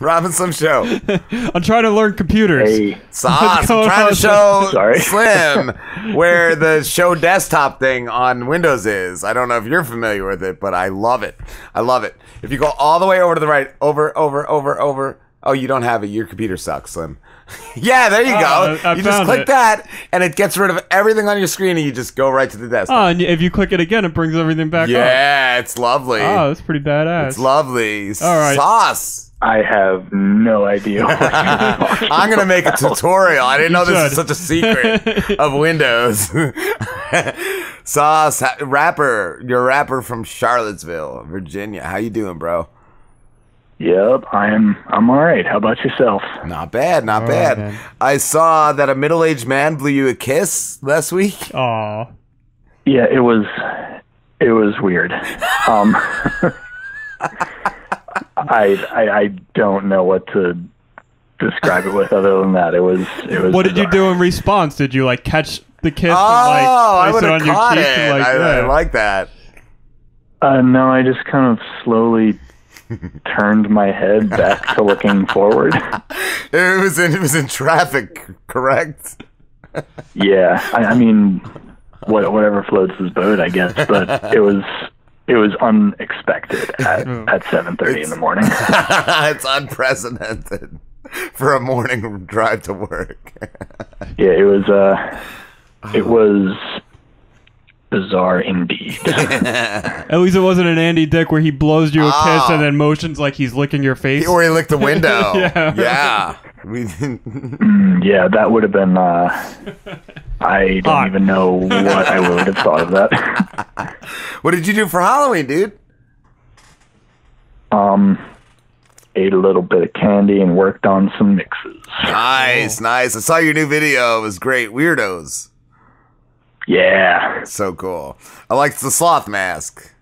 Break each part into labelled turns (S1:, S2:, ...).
S1: Robin Slim Show.
S2: I'm trying to learn computers.
S3: Hey,
S1: Sauce. I'm trying to show
S3: Sorry.
S1: Slim where the show desktop thing on Windows is. I don't know if you're familiar with it, but I love it. I love it. If you go all the way over to the right, over. Oh, you don't have it. Your computer sucks, Slim. Yeah, there you go.
S2: I
S1: you just click that, and it gets rid of everything on your screen, and you just go right to the desktop.
S2: Oh, and if you click it again, it brings everything back up.
S1: Yeah, it's lovely.
S2: Oh, that's pretty badass.
S1: It's lovely.
S2: All right.
S1: Sauce.
S3: I have no idea.
S1: I'm going to make a tutorial. I didn't know this is such a secret of Windows. Sauce, rapper. You're a rapper from Charlottesville, Virginia. How you doing, bro?
S3: Yep, I'm all right. How about yourself?
S1: Not bad, not bad.
S2: Man.
S1: I saw that a middle-aged man blew you a kiss last week.
S2: Aw.
S3: Yeah, it was weird. I don't know what to describe it with other than that. It was
S2: What did you
S3: bizarre.
S2: do in response? Did you like catch the kiss?
S1: Oh, I
S2: and,
S1: would
S2: like,
S1: have
S2: place it on
S1: caught
S2: your
S1: it.
S2: cheek? And,
S1: I like that.
S3: No, I just kind of slowly turned my head back to looking forward.
S1: It was in traffic, correct?
S3: Yeah, I mean, whatever floats his boat, I guess. But it was unexpected at 7:30 in the morning.
S1: It's unprecedented for a morning drive to work.
S3: Yeah, it was bizarre indeed.
S2: At least it wasn't an Andy Dick where he blows you a kiss and then motions like he's licking your face.
S1: Or he licked the window.
S2: Yeah.
S1: Yeah.
S3: Yeah, that would have been. I don't even know what I would have thought of that.
S1: What did you do for Halloween, dude?
S3: Ate a little bit of candy and worked on some mixes.
S1: Nice, nice. I saw your new video. It was great. Weirdos.
S3: Yeah.
S1: So cool. I liked the sloth mask.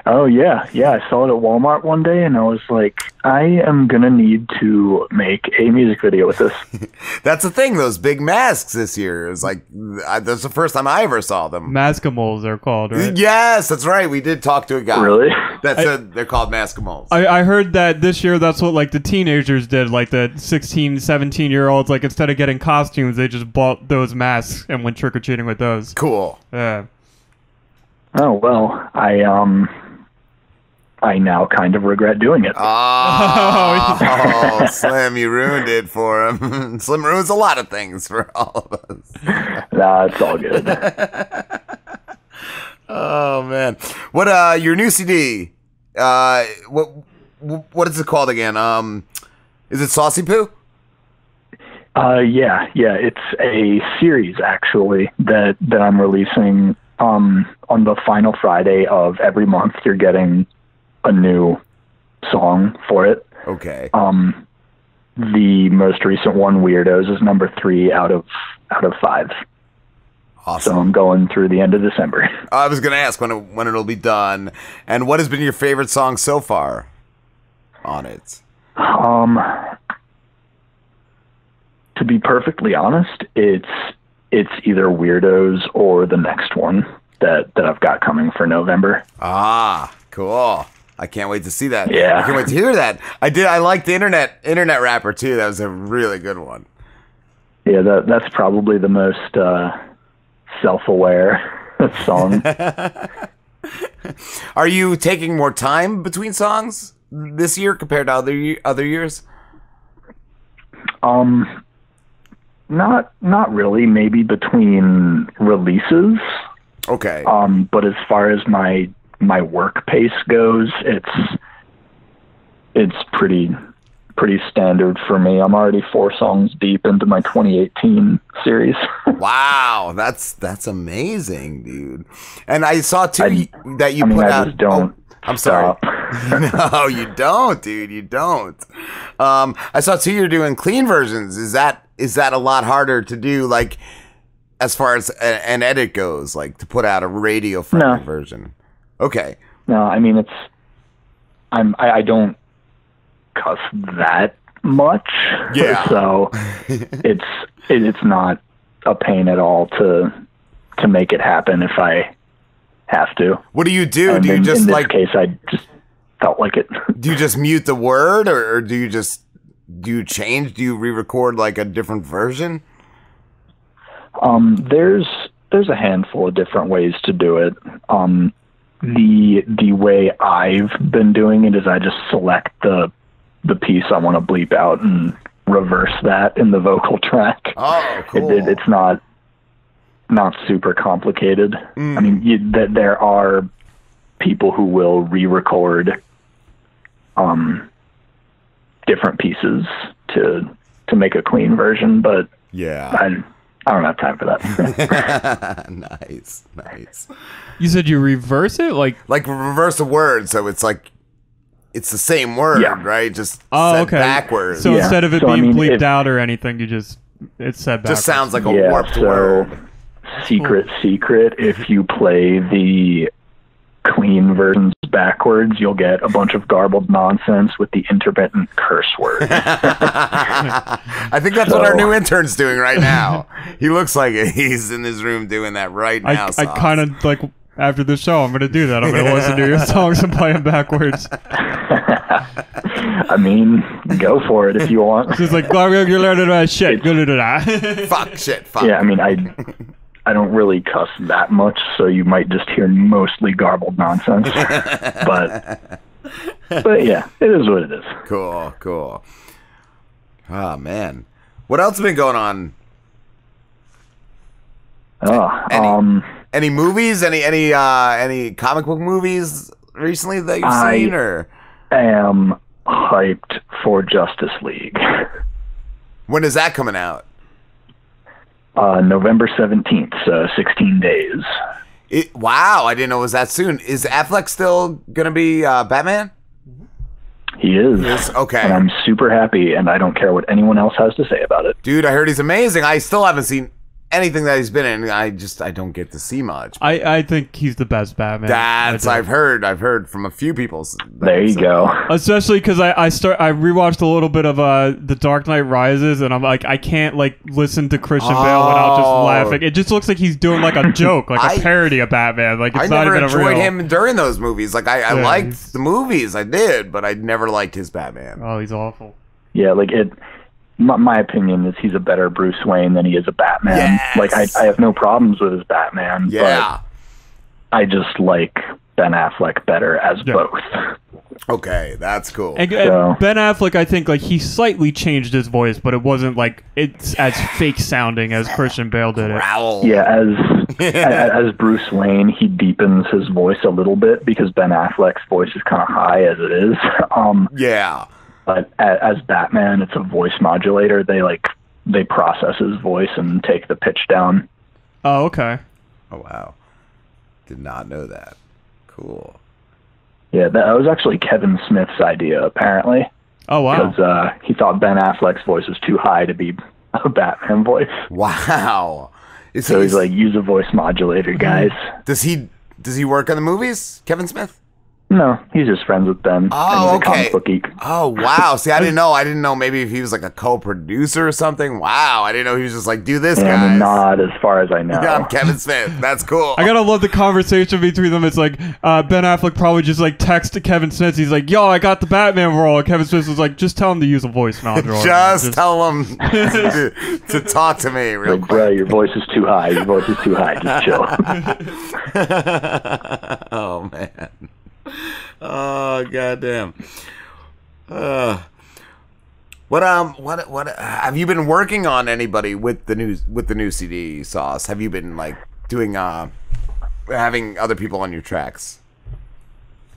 S3: Oh, yeah. Yeah, I saw it at Walmart one day, and I was like, I am going to need to make a music video with this.
S1: That's the thing, those big masks this year. It was like, that's the first time I ever saw them.
S2: Maskimals they're called, right?
S1: Yes, that's right. We did talk to a guy.
S3: Really?
S1: That said they're called Maskimals.
S2: I heard that this year that's what like the teenagers did, like the 16, 17-year-olds, like instead of getting costumes, they just bought those masks and went trick-or-treating with those.
S1: Cool.
S2: Yeah.
S3: Oh, well, I now kind of regret doing it.
S1: Oh, Slim, you ruined it for him. Slim ruins a lot of things for all of us.
S3: Nah, it's all good.
S1: Oh man, what your new CD? What is it called again? Is it Sauciepoo?
S3: Yeah, it's a series actually that I'm releasing on the final Friday of every month. You're getting a new song for it.
S1: Okay.
S3: The most recent one, Weirdos, is number 3 out of 5.
S1: Awesome.
S3: So I'm going through the end of December.
S1: I was gonna ask when it'll be done, and what has been your favorite song so far on it?
S3: To be perfectly honest, it's either Weirdos or the next one that I've got coming for November.
S1: Ah, cool. I can't wait to see that.
S3: Yeah.
S1: I can't wait to hear that. I liked the internet rapper too. That was a really good one.
S3: Yeah, that's probably the most self-aware song.
S1: Are you taking more time between songs this year compared to other years?
S3: Not really. Maybe between releases.
S1: Okay.
S3: But as far as my work pace goes, it's pretty standard for me. I'm already 4 songs deep into my 2018 series.
S1: Wow, that's amazing, dude. And I saw too that you put
S3: I
S1: out.
S3: Just don't.
S1: I'm
S3: stop.
S1: sorry. No, you don't, dude. You don't. I saw too you're doing clean versions. Is that a lot harder to do? Like, as far as an edit goes, like to put out a radio friendly version. Okay.
S3: No, I mean I don't cuss that much.
S1: Yeah.
S3: So it's not a pain at all to make it happen if I have to.
S1: What do you do?
S3: And
S1: do you
S3: in
S1: just
S3: this
S1: like
S3: case I just felt like it.
S1: Do you just mute the word, or do you change? Do you re-record like a different version?
S3: There's a handful of different ways to do it. The way I've been doing it is I just select the piece I want to bleep out and reverse that in the vocal track.
S1: Oh, cool.
S3: It's not super complicated. I mean, there are people who will re-record different pieces to make a clean version, but
S1: yeah,
S3: I don't have time for that.
S1: Nice.
S2: You said you reverse it, like
S1: reverse a word, so it's like it's the same word, right? Just said backwards.
S2: So instead of it
S3: So,
S2: being bleeped out or anything, it's said backwards.
S1: Just sounds like a warped word.
S3: Secret. If you play the clean versions backwards, you'll get a bunch of garbled nonsense with the intermittent curse word.
S1: I think that's what our new intern's doing right now. He looks like he's in his room doing that right now.
S2: I kind of like, after the show, I'm going to do that. I'm going to listen to your songs and play them backwards.
S3: I mean, go for it if you want.
S2: It's like, shit.
S1: Fuck, shit, fuck.
S3: Yeah, I mean, I don't really cuss that much, so you might just hear mostly garbled nonsense. but yeah, it is what it is.
S1: Cool. Oh man, what else has been going on? Any movies? Any comic book movies recently that you've seen? Or
S3: I am hyped for Justice League.
S1: When is that coming out?
S3: November 17th, so 16 days.
S1: Wow, I didn't know it was that soon. Is Affleck still going to be Batman?
S3: He is.
S1: Okay.
S3: And I'm super happy, and I don't care what anyone else has to say about it.
S1: Dude, I heard he's amazing. I still haven't seen anything that he's been in. I don't get to see much.
S2: I think he's the best Batman.
S1: I've heard from a few people.
S3: There you go.
S2: Especially because I rewatched a little bit of The Dark Knight Rises, and I'm like, I can't like listen to Christian Bale without just laughing. It just looks like he's doing like a joke, like a parody of Batman. Like it's not even a real. I never enjoyed
S1: him during those movies. Like I liked the movies, I did, but I never liked his Batman.
S2: Oh, he's awful.
S3: Yeah, like it. My opinion is he's a better Bruce Wayne than he is a Batman.
S1: Yes.
S3: Like I have no problems with his Batman.
S1: Yeah.
S3: But I just like Ben Affleck better as both.
S1: Okay, that's cool.
S2: And Ben Affleck, I think like he slightly changed his voice, but it wasn't like it's as fake sounding as Christian Bale did it.
S1: Growl.
S3: Yeah, as Bruce Wayne, he deepens his voice a little bit because Ben Affleck's voice is kind of high as it is.
S1: Yeah.
S3: But as Batman, it's a voice modulator. They process his voice and take the pitch down.
S2: Oh, okay.
S1: Oh, wow. Did not know that. Cool.
S3: Yeah, that was actually Kevin Smith's idea, apparently.
S2: Oh, wow.
S3: Because he thought Ben Affleck's voice was too high to be a Batman voice.
S1: Wow.
S3: So he's like, use a voice modulator, guys.
S1: Does he work on the movies, Kevin Smith?
S3: No, he's just friends with Ben.
S1: Oh, okay.
S3: Comic book geek.
S1: Oh, wow. See, I didn't know. I didn't know maybe if he was like a co-producer or something. Wow. I didn't know he was just like, do this, guys.
S3: Not as far as I know.
S1: Yeah, I'm Kevin Smith. That's cool.
S2: I gotta love the conversation between them. It's like Ben Affleck probably just like texted Kevin Smith. He's like, yo, I got the Batman role. And Kevin Smith was like, just tell him to use a voice modulator.
S1: just tell him to talk to me real quick.
S3: Bro, your voice is too high. Your voice is too high. Just chill.
S1: Oh, man. Oh, goddamn. What have you been working on anybody with the new CD Sauce? Have you been like doing having other people on your tracks?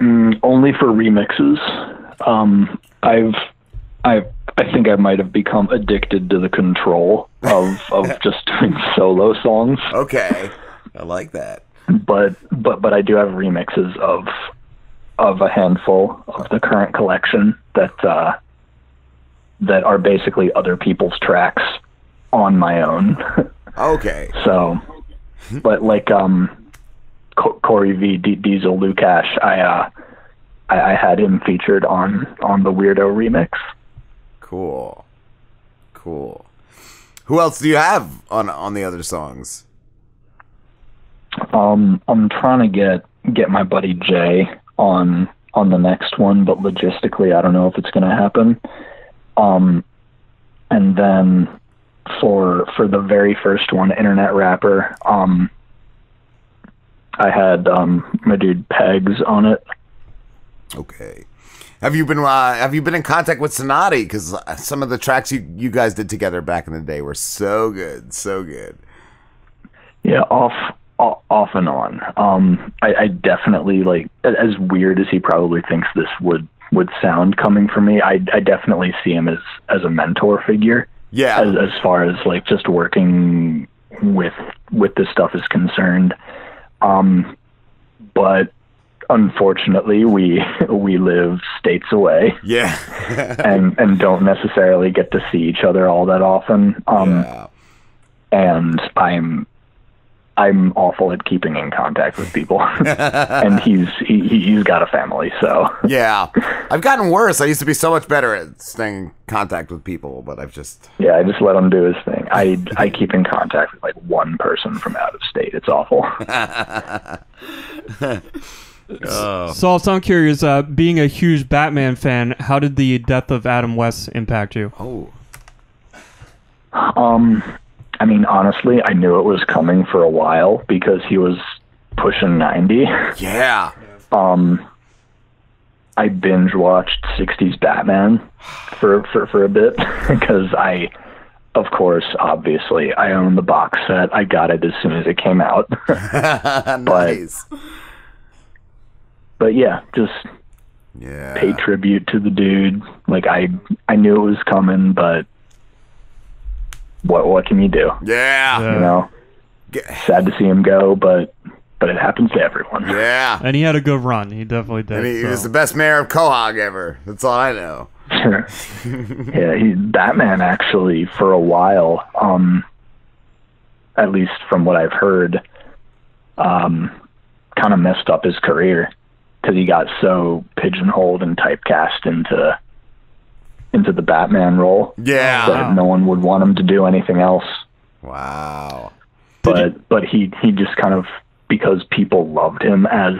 S3: Only for remixes. I think I might have become addicted to the control of just doing solo songs.
S1: Okay. I like that.
S3: But I do have remixes of a handful of the current collection that are basically other people's tracks on my own.
S1: Okay.
S3: So, but like Corey V. Diesel Lukash, I had him featured on the Weirdo remix.
S1: Cool. Who else do you have on the other songs? I'm
S3: trying to get my buddy Jay on on the next one, but logistically, I don't know if it's going to happen. And then for the very first one, Internet Rapper, I had my dude Pegs on it.
S1: Okay. Have you been in contact with Sonati? Because some of the tracks you guys did together back in the day were so good, so good.
S3: Yeah, off and on. I definitely, like, as weird as he probably thinks this would sound coming from me, I definitely see him as a mentor figure.
S1: Yeah.
S3: As far as like just working with this stuff is concerned. But unfortunately we live states away.
S1: Yeah.
S3: and don't necessarily get to see each other all that often.
S1: Yeah.
S3: And I'm awful at keeping in contact with people. And he's got a family, so.
S1: Yeah. I've gotten worse. I used to be so much better at staying in contact with people, but I just
S3: let him do his thing. I keep in contact with like one person from out of state. It's awful.
S2: Oh. So I'm curious, being a huge Batman fan, how did the death of Adam West impact you?
S1: Oh.
S3: I mean, honestly, I knew it was coming for a while because he was pushing 90.
S1: Yeah.
S3: I binge watched 60s Batman for a bit because of course, obviously, I own the box set. I got it as soon as it came out.
S1: Nice.
S3: But yeah, just pay tribute to the dude. Like I knew it was coming, but what can you do?
S1: Yeah.
S3: You know, sad to see him go, but it happens to everyone.
S1: Yeah.
S2: And he had a good run. He definitely did.
S1: And he was the best mayor of Quahog ever. That's all I know.
S3: Yeah, Batman actually for a while, at least from what I've heard, kind of messed up his career because he got so pigeonholed and typecast into the Batman role.
S1: Yeah.
S3: That no one would want him to do anything else.
S1: Wow.
S3: But he just kind of, because people loved him as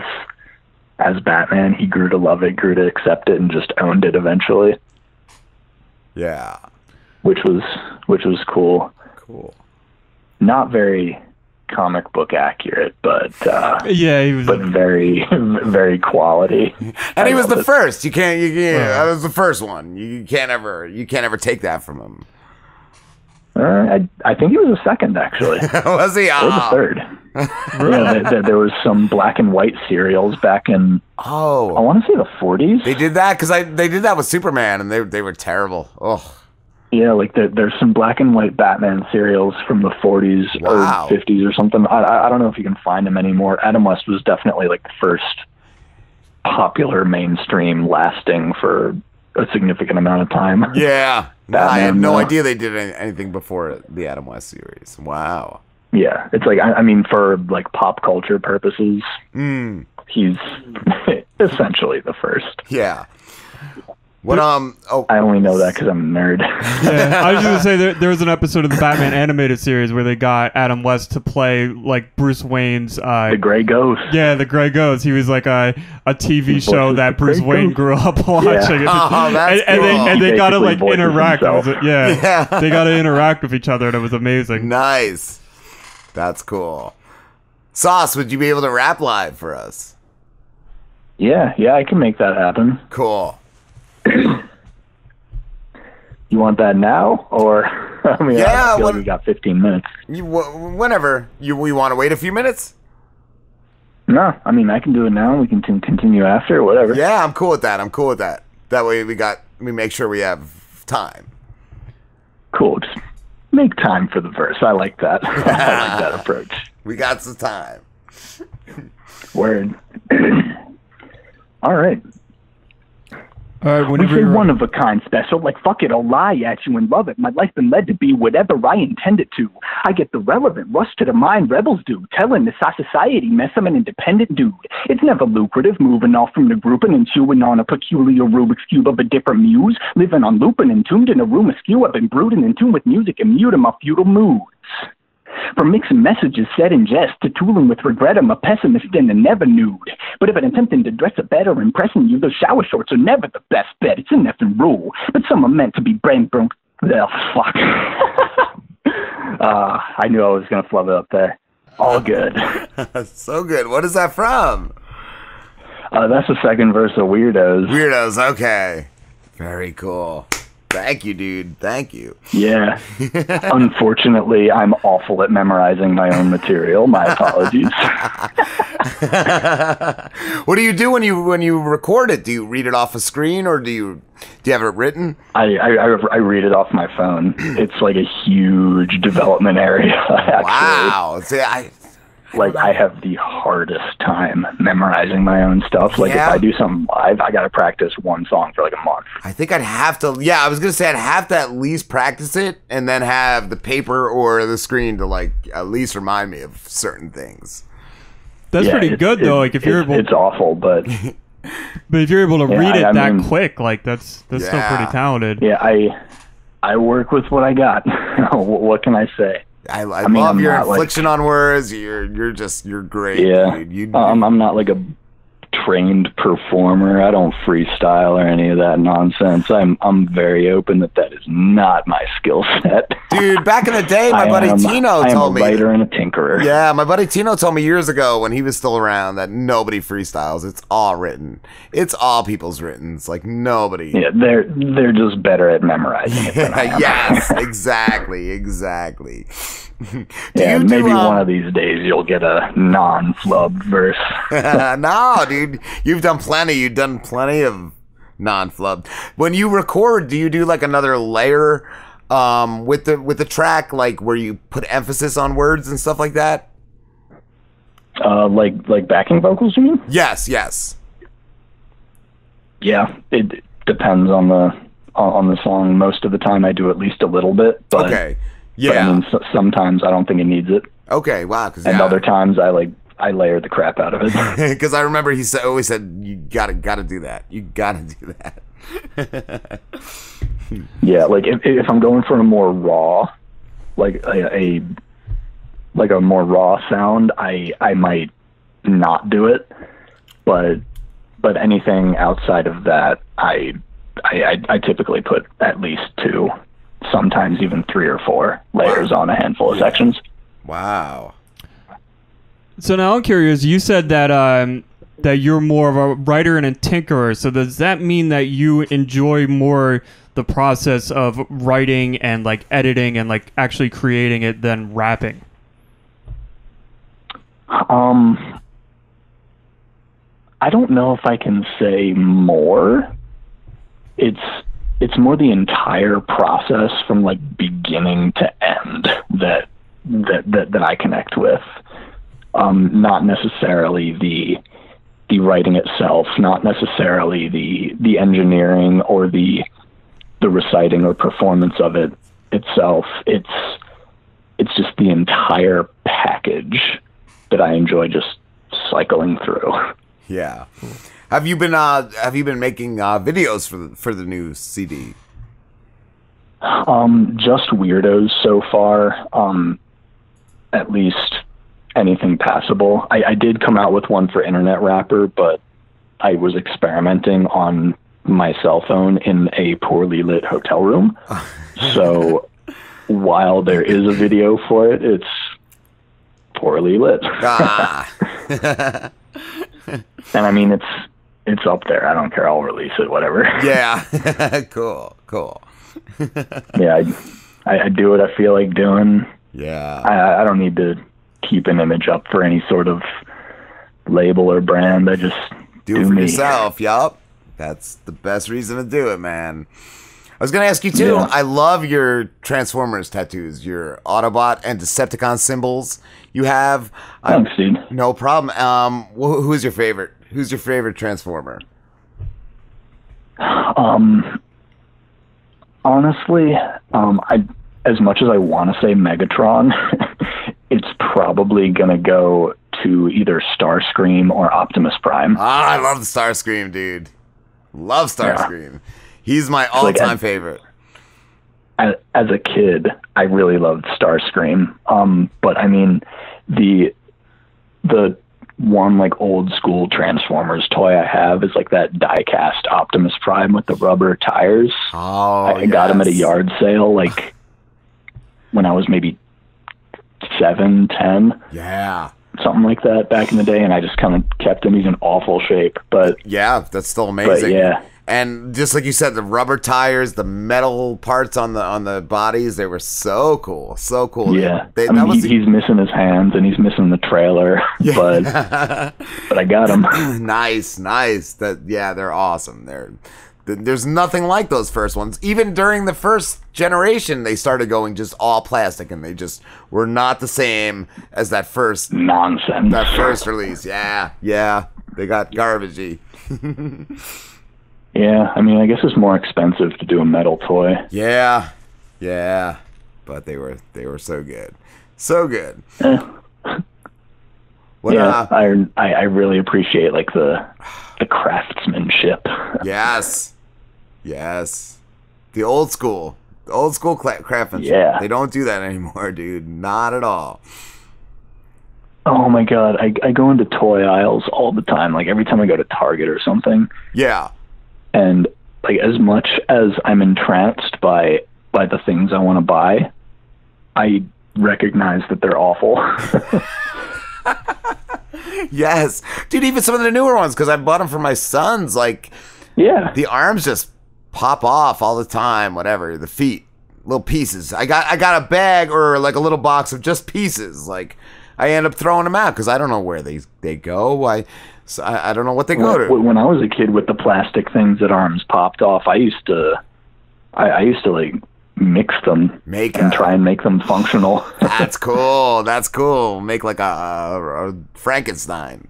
S3: Batman, he grew to love it, grew to accept it, and just owned it eventually.
S1: Yeah.
S3: Which was cool.
S1: Cool.
S3: Not very comic book accurate, but
S2: he was,
S3: but very very quality.
S1: And he was the first. You can't. That was the first one. You can't ever take that from him.
S3: I think he was the second, actually.
S1: Was he?
S3: Or the third. Yeah, there was some black and white serials back in.
S1: Oh,
S3: I want to say the 40s.
S1: They did that because they did that with Superman, and they were terrible. Oh.
S3: Yeah, like there's some black and white Batman serials from the 40s or 50s or something. I don't know if you can find them anymore. Adam West was definitely like the first popular mainstream lasting for a significant amount of time.
S1: Yeah.
S3: Batman,
S1: I had no idea they did anything before the Adam West series. Wow.
S3: Yeah, it's like, I mean, for like pop culture purposes, he's essentially the first.
S1: Yeah. What
S3: I only know that because I'm a nerd.
S2: Yeah, I was just gonna say there was an episode of the Batman animated series where they got Adam West to play like Bruce Wayne's
S3: the Gray Ghost.
S2: Yeah, the Gray Ghost. He was like a TV show that Bruce Wayne grew up watching.
S1: Yeah. Oh, that's cool.
S2: And they got to like interact.
S1: Yeah,
S2: they got to interact with each other, and it was amazing.
S1: Nice. That's cool. Sauce, would you be able to rap live for us?
S3: Yeah, I can make that happen.
S1: Cool.
S3: You want that now, or I mean, I feel like we got 15 minutes.
S1: Whenever we want to wait a few minutes.
S3: No, I mean I can do it now. We can continue after, or whatever.
S1: Yeah, I'm cool with that. That way we make sure we have time.
S3: Cool. Just make time for the verse. I like that. I like that approach.
S1: We got some time.
S3: Word. All right.
S2: Whenever
S3: we say one of a kind special, like fuck it, I'll lie at you and love it. My life been led to be whatever I intend it to. I get the relevant rush to the mind rebels do, telling this our society mess I'm an independent dude. It's never lucrative moving off from the grouping and chewing on a peculiar Rubik's Cube of a different muse, living on looping and tuned in a room askew. I've been brooding in tune with music and muting my feudal moods. From mixing messages said in jest to tooling with regret, I'm a pessimist and a never nude. But if I'm attempting to dress it better, impressing you, those shower shorts are never the best bet. It's an effing rule. But some are meant to be brain broke. Oh, fuck. I knew I was going to flub it up there. All good.
S1: So good. What is that from?
S3: That's the second verse of Weirdos.
S1: Weirdos, okay. Very cool. Thank you, dude. Thank you.
S3: Yeah. Unfortunately, I'm awful at memorizing my own material. My apologies.
S1: What do you do when you record it? Do you read it off a screen, or do you have it written?
S3: I read it off my phone. It's like a huge development area, actually.
S1: Wow. See,
S3: I have the hardest time memorizing my own stuff. Like, if I do something live, I got to practice one song for like a month.
S1: I think I'd have to, I was going to say I'd have to at least practice it and then have the paper or the screen to, like, at least remind me of certain things.
S2: That's pretty good, though. Like, if you're able...
S3: It's awful, but...
S2: But if you're able to read it that quick, like, that's still pretty talented.
S3: Yeah, I work with what I got. What can I say?
S1: I mean, love your infliction on words. You're great.
S3: Yeah.
S1: Dude.
S3: I'm not like a trained performer. I don't freestyle or any of that nonsense. I'm very open that is not my skill set.
S1: Dude, back in the day, my buddy Tino told me.
S3: I'm a writer and a tinkerer.
S1: Yeah, my buddy Tino told me years ago when he was still around that nobody freestyles. It's all written. It's all people's written. It's like nobody.
S3: Yeah, they're just better at memorizing it than I am.
S1: Yes, exactly.
S3: Maybe one of these days you'll get a non-flubbed verse.
S1: No, dude, you've done plenty. You've done plenty of non-flubbed. When you record, do you do like another layer with the track, like where you put emphasis on words and stuff like that?
S3: Like backing vocals, you mean?
S1: Yes.
S3: Yeah, it depends on the song. Most of the time, I do at least a little bit. But,
S1: okay. Yeah.
S3: But I mean, sometimes I don't think it needs it.
S1: Okay. Wow.
S3: And other times I layer the crap out of it.
S1: Because I remember he always said, "You gotta do that. You gotta do that."
S3: Yeah, like if I'm going for a more raw, like a more raw sound, I might not do it. But anything outside of that, I typically put at least 2, sometimes even 3 or 4 layers on a handful of sections.
S1: Wow.
S2: So now I'm curious. You said that that you're more of a writer and a tinkerer. So does that mean that you enjoy more the process of writing and like editing and like actually creating it than rapping?
S3: I don't know if I can say more. It's more the entire process from like beginning to end that I connect with. Not necessarily the writing itself, not necessarily the engineering or the reciting or performance of it itself. It's just the entire package that I enjoy just cycling through.
S1: Yeah. Have you been making videos for the new CD?
S3: Just Weirdos so far. At least anything passable. I did come out with one for Internet Rapper, but I was experimenting on my cell phone in a poorly lit hotel room. So while there is a video for it, it's poorly lit. And I mean, it's up there. I don't care. I'll release it, whatever.
S1: Yeah. Cool.
S3: Yeah, I do what I feel like doing.
S1: Yeah.
S3: I don't need to keep an image up for any sort of label or brand. I just
S1: do it for
S3: me.
S1: yourself. Yup. That's the best reason to do it, man. I was going to ask you, too.
S3: Yeah.
S1: I love your Transformers tattoos, your Autobot and Decepticon symbols you have.
S3: Thanks, dude.
S1: No problem. Who's your favorite? Who's your favorite Transformer?
S3: Honestly, as much as I want to say Megatron, it's probably going to go to either Starscream or Optimus Prime.
S1: I love Starscream, dude. Love Starscream. Yeah. He's my all-time favorite.
S3: as a kid, I really loved Starscream. But I mean, the one like old school Transformers toy I have is like that die-cast Optimus Prime with the rubber tires.
S1: Oh,
S3: I got him at a yard sale, like when I was maybe 7, 10.
S1: Yeah.
S3: Something like that back in the day, and I just kind of kept him. He's in awful shape, but
S1: yeah, that's still amazing.
S3: But yeah.
S1: And just like you said, the rubber tires, the metal parts on the bodies, they were so cool. So cool.
S3: Yeah. He's missing his hands and he's missing the trailer, yeah. but I got him.
S1: Nice. They're awesome. There's nothing like those first ones. Even during the first generation, they started going just all plastic, and they just were not the same as that first
S3: nonsense.
S1: That first release. Yeah. They got garbagey.
S3: Yeah, I mean, I guess it's more expensive to do a metal toy.
S1: Yeah, but they were so good, so good.
S3: I really appreciate like the craftsmanship.
S1: Yes, the old school craftsmanship.
S3: Yeah,
S1: they don't do that anymore, dude. Not at all.
S3: Oh my god, I go into toy aisles all the time. Like every time I go to Target or something.
S1: Yeah.
S3: And like as much as I'm entranced by the things I want to buy, I recognize that they're awful.
S1: Yes, dude. Even some of the newer ones, because I bought them for my sons. Like,
S3: yeah,
S1: the arms just pop off all the time. Whatever, the feet, little pieces. I got a bag or like a little box of just pieces. Like, I end up throwing them out because I don't know where they go. So I don't know what they go to.
S3: When I was a kid with the plastic things that arms popped off, I used to like mix them and try and make them functional.
S1: That's cool. Make like a Frankenstein.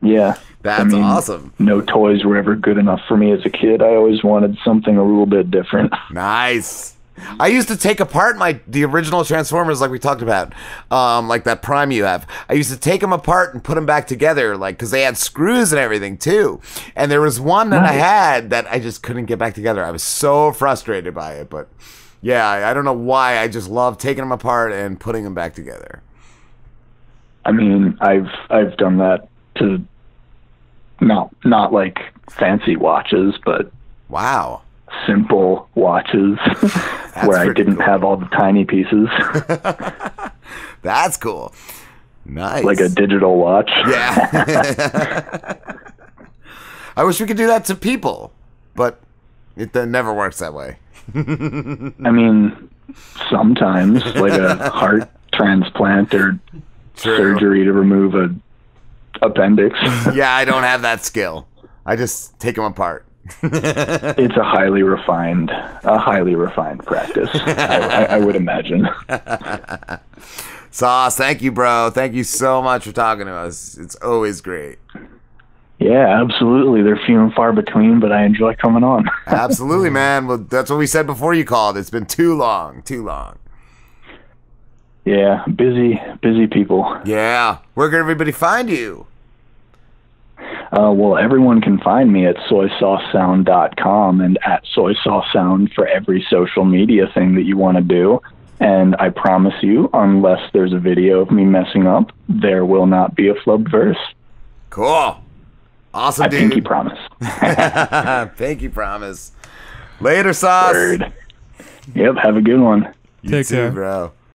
S3: Yeah.
S1: That's awesome.
S3: No toys were ever good enough for me as a kid. I always wanted something a little bit different.
S1: Nice. I used to take apart the original Transformers, like we talked about, like that Prime you have. I used to take them apart and put them back together, like, because they had screws and everything too. And there was one that I had that I just couldn't get back together. I was so frustrated by it, but yeah, I don't know why. I just love taking them apart and putting them back together.
S3: I mean, I've done that to not like fancy watches, but
S1: wow.
S3: Simple watches where I didn't have all the tiny pieces.
S1: That's cool. Nice.
S3: Like a digital watch.
S1: Yeah. I wish we could do that to people, but it never works that way.
S3: I mean, sometimes, like a heart transplant or surgery to remove an appendix.
S1: Yeah, I don't have that skill. I just take them apart.
S3: It's a highly refined practice. I would imagine.
S1: Sauce, thank you, bro. Thank you so much for talking to us. It's always great.
S3: Yeah, absolutely. They're few and far between, but I enjoy coming on.
S1: Absolutely, man. Well, that's what we said before you called. It's been too long.
S3: Yeah, busy people.
S1: Yeah. Where can everybody find you?
S3: Well, everyone can find me at soysaucesound.com and at soysaucesound for every social media thing that you want to do. And I promise you, unless there's a video of me messing up, there will not be a flubbed verse.
S1: Cool. Awesome, dude.
S3: Pinky promise.
S1: Pinky promise. Later, Sauce.
S3: Word. Yep, have a good one.
S1: You too, bro.